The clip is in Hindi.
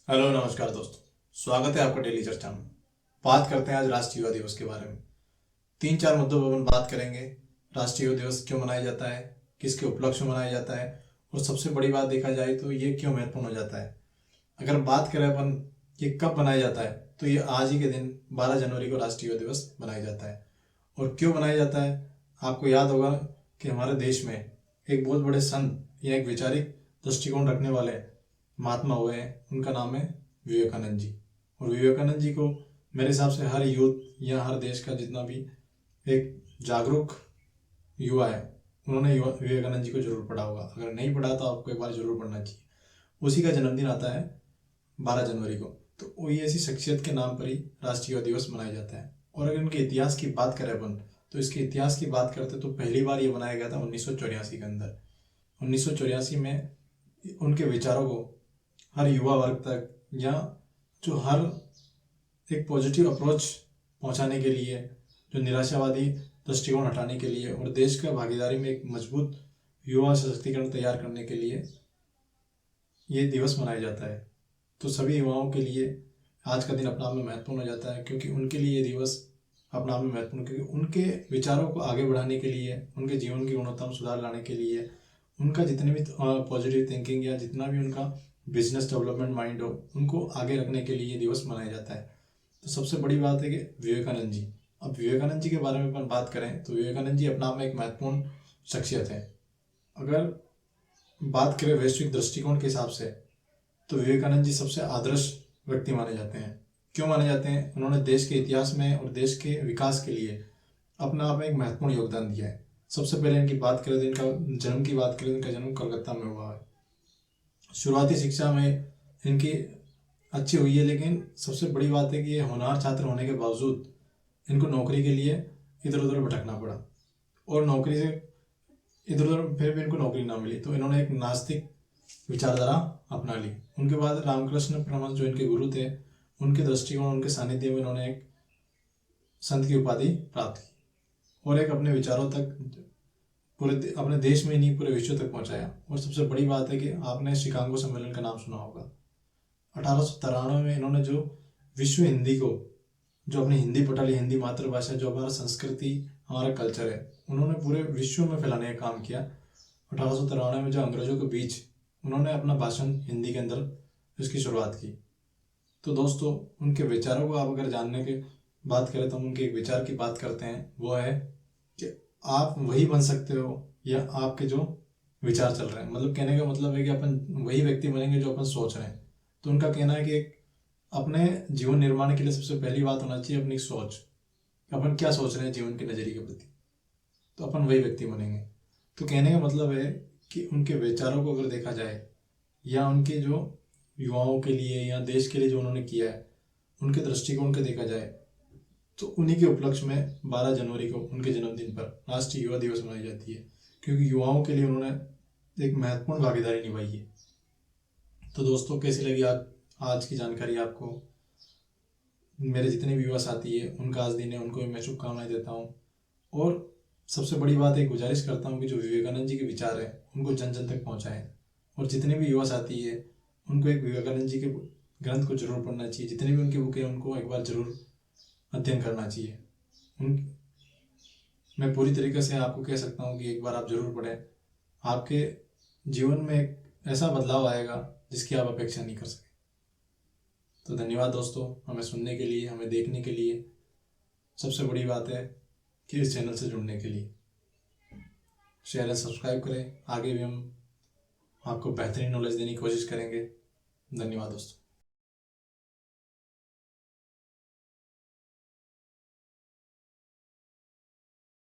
हेलो नमस्कार दोस्तों। स्वागत है आपका डेली चर्चा में। बात करते हैं आज राष्ट्रीय युवा दिवस के बारे में। तीन चार मुद्दों पर अपन बात करेंगे। राष्ट्रीय युवा दिवस क्यों मनाया जाता है, किसके उपलक्ष्य में मनाया जाता है, और सबसे बड़ी बात देखा जाए तो ये क्यों महत्वपूर्ण हो जाता है। अगर बात करें अपन ये कब मनाया जाता है, तो ये आज ही के दिन 12 जनवरी को राष्ट्रीय युवा दिवस मनाया जाता है। और क्यों मनाया जाता है, आपको याद होगा कि हमारे देश में एक बहुत बड़े संत या एक वैचारिक दृष्टिकोण रखने वाले महात्मा हुए हैं, उनका नाम है विवेकानंद जी। और विवेकानंद जी को मेरे हिसाब से हर यूथ या हर देश का जितना भी एक जागरूक युवा है, उन्होंने विवेकानंद जी को जरूर पढ़ा होगा। अगर नहीं पढ़ा तो आपको एक बार जरूर पढ़ना चाहिए। उसी का जन्मदिन आता है 12 जनवरी को, तो वही ऐसी शख्सियत के नाम पर ही राष्ट्रीय युवा दिवस मनाया जाता है। और अगर इनके इतिहास की बात करें अपन, तो इसके इतिहास की बात करते तो पहली बार ये बनाया गया था 1984 के अंदर। 1984 में उनके विचारों को हर युवा वर्ग तक, या जो हर एक पॉजिटिव अप्रोच पहुंचाने के लिए, जो निराशावादी दृष्टिकोण हटाने के लिए और देश का भागीदारी में एक मजबूत युवा सशक्तिकरण तैयार करने के लिए ये दिवस मनाया जाता है। तो सभी युवाओं के लिए आज का दिन अपने आप में महत्वपूर्ण हो जाता है, क्योंकि उनके लिए ये दिवस अपने आप में महत्वपूर्ण, क्योंकि उनके विचारों को आगे बढ़ाने के लिए, उनके जीवन की गुणवत्ता में सुधार लाने के लिए, उनका जितने भी पॉजिटिव थिंकिंग या जितना भी उनका बिजनेस डेवलपमेंट माइंड हो, उनको आगे रखने के लिए ये दिवस मनाया जाता है। तो सबसे बड़ी बात है कि विवेकानंद जी, अब विवेकानंद जी के बारे में अपन बात करें तो विवेकानंद जी अपना में एक महत्वपूर्ण शख्सियत है। अगर बात करें वैश्विक दृष्टिकोण के हिसाब से, तो विवेकानंद जी सबसे आदर्श व्यक्ति माने जाते हैं। क्यों माने जाते हैं? उन्होंने देश के इतिहास में और देश के विकास के लिए अपना आप में एक महत्वपूर्ण योगदान दिया है। सबसे पहले इनकी बात करें तो इनका जन्म की बात करें तो इनका जन्म कलकत्ता में हुआ है। शुरुआती शिक्षा में इनकी अच्छी हुई है, लेकिन सबसे बड़ी बात है कि ये होनहार छात्र होने के बावजूद इनको नौकरी के लिए इधर उधर भटकना पड़ा, और नौकरी से इधर उधर फिर भी इनको नौकरी ना मिली, तो इन्होंने एक नास्तिक विचारधारा अपना ली। उनके बाद रामकृष्ण परमहंस जो इनके गुरु थे, उनके दृष्टिकोण, उनके सानिध्य में इन्होंने एक संत की उपाधि प्राप्त की और एक अपने विचारों तक अपने देश में ही नहीं पूरे विश्व तक पहुंचाया। और सबसे बड़ी बात है कि आपने शिकागो सम्मेलन का नाम सुना होगा। 1893 में इन्होंने जो विश्व हिंदी को, जो अपनी हिंदी पटाली, हिंदी मातृभाषा, जो हमारा संस्कृति, हमारा कल्चर है, उन्होंने पूरे विश्व में फैलाने का काम किया। 1893 में जो अंग्रेजों के बीच उन्होंने अपना भाषण हिंदी के अंदर इसकी शुरुआत की। तो दोस्तों, उनके विचारों को आप अगर जानने की बात करें तो हम उनके एक विचार की बात करते हैं, वो है कि आप वही बन सकते हो या आपके जो विचार चल रहे हैं। मतलब कहने का मतलब है कि अपन वही व्यक्ति बनेंगे जो अपन सोच रहे हैं। तो उनका कहना है कि अपने जीवन निर्माण के लिए सबसे पहली बात होना चाहिए अपनी सोच। अपन क्या सोच रहे हैं जीवन के नजरिए के प्रति, तो अपन वही व्यक्ति बनेंगे। तो कहने का मतलब है कि उनके विचारों को अगर देखा जाए, या उनके जो युवाओं के लिए या देश के लिए जो उन्होंने किया है, उनके दृष्टिकोण को देखा जाए, तो उन्हीं के उपलक्ष्य में 12 जनवरी को उनके जन्मदिन पर राष्ट्रीय युवा दिवस मनाई जाती है, क्योंकि युवाओं के लिए उन्होंने एक महत्वपूर्ण भागीदारी निभाई है। तो दोस्तों, कैसी लगी आज की जानकारी आपको? मेरे जितने भी युवा साथी है, उनका आज दिन है, उनको भी मैं शुभकामनाएं देता हूँ। और सबसे बड़ी बात है, गुजारिश करता हूँ कि जो विवेकानंद जी के विचार है उनको जन जन तक पहुँचाएं। और जितने भी युवा साथी है, उनको एक विवेकानंद जी के ग्रंथ को जरूर पढ़ना चाहिए। जितनी भी उनकी बुक है उनको एक बार जरूर अध्ययन करना चाहिए। उन मैं पूरी तरीके से आपको कह सकता हूँ कि एक बार आप जरूर पढ़ें। आपके जीवन में एक ऐसा बदलाव आएगा जिसकी आप अपेक्षा नहीं कर सके। तो धन्यवाद दोस्तों, हमें सुनने के लिए, हमें देखने के लिए। सबसे बड़ी बात है कि इस चैनल से जुड़ने के लिए शेयर एंड सब्सक्राइब करें। आगे भी हम आपको बेहतरीन नॉलेज देने की कोशिश करेंगे। धन्यवाद दोस्तों।